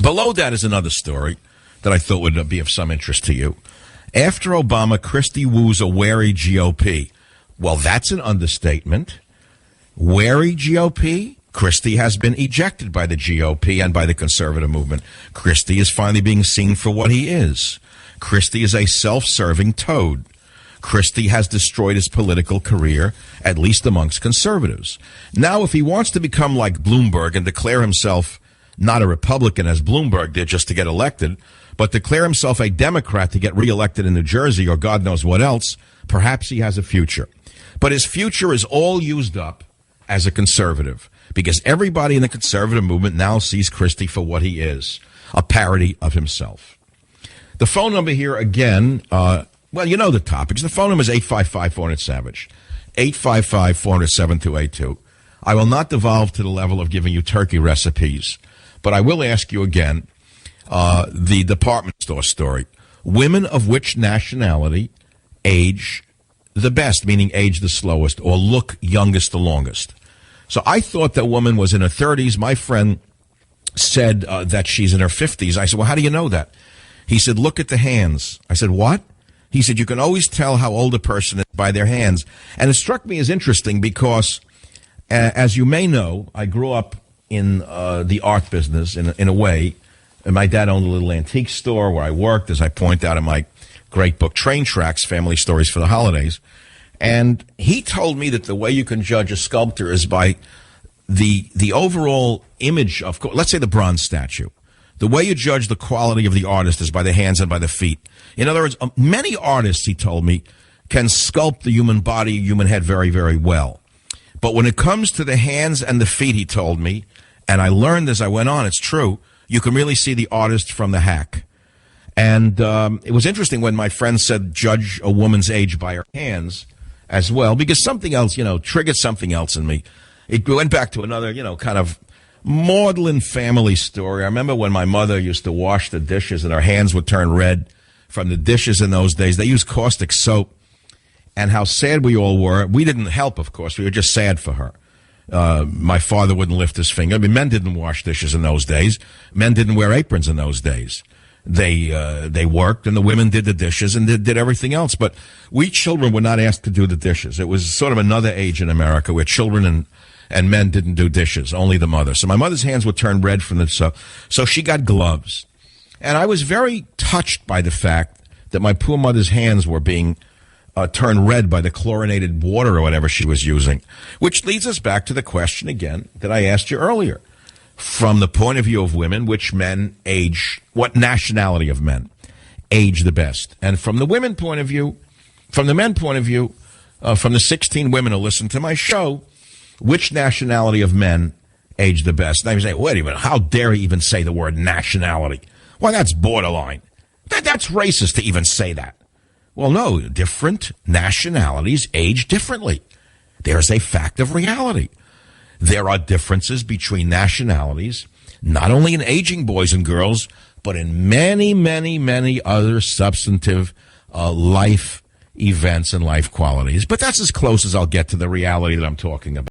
Below that is another story that I thought would be of some interest to you. After Obama, Christie woos a wary GOP. Well, that's an understatement. Wary GOP? Christie has been ejected by the GOP and by the conservative movement. Christie is finally being seen for what he is. Christie is a self-serving toad. Christie has destroyed his political career, at least amongst conservatives. Now, if he wants to become like Bloomberg and declare himself not a Republican as Bloomberg did just to get elected, but declare himself a Democrat to get reelected in New Jersey or God knows what else, perhaps he has a future. But his future is all used up as a conservative because everybody in the conservative movement now sees Christie for what he is, a parody of himself. The phone number here again, well, you know the topics. The phone number is 855-400-SAVAGE, 855-400-7282. I will not devolve to the level of giving you turkey recipes, but I will ask you again, the department store story. Women of which nationality age the best, meaning age the slowest, or look youngest the longest? So I thought that woman was in her 30s. My friend said that she's in her 50s. I said, well, how do you know that? He said, look at the hands. I said, what? He said, you can always tell how old a person is by their hands. And it struck me as interesting because, as you may know, I grew up in the art business in a way. And my dad owned a little antique store where I worked, as I point out in my great book, Train Tracks, Family Stories for the Holidays. And he told me that the way you can judge a sculptor is by the overall image of, let's say, the bronze statue. The way you judge the quality of the artist is by the hands and by the feet. In other words, many artists, he told me, can sculpt the human body, human head very, very well. But when it comes to the hands and the feet, he told me, and I learned as I went on, it's true, you can really see the artist from the hack. And it was interesting when my friend said judge a woman's age by her hands as well, because something else, triggered something else in me. It went back to another, kind of maudlin family story. I remember when my mother used to wash the dishes and her hands would turn red from the dishes in those days. They used caustic soap, and how sad we all were. We didn't help, of course. We were just sad for her. My father wouldn't lift his finger. I mean, men didn't wash dishes in those days. Men didn't wear aprons in those days. They worked, and the women did the dishes and did everything else. But we children were not asked to do the dishes. It was sort of another age in America where children and men didn't do dishes, only the mother. So my mother's hands would turn red from the so she got gloves. And I was very touched by the fact that my poor mother's hands were being turned red by the chlorinated water or whatever she was using, which leads us back to the question again that I asked you earlier. From the point of view of women, which men age, what nationality of men age the best? And from the women point of view, from the men point of view, from the 16 women who listen to my show, which nationality of men age the best? And I say, wait a minute, how dare he even say the word nationality? Why, that's borderline. That's racist to even say that. Well, no, different nationalities age differently. There's a fact of reality. There are differences between nationalities, not only in aging boys and girls, but in many, many, many other substantive life events and life qualities. But that's as close as I'll get to the reality that I'm talking about.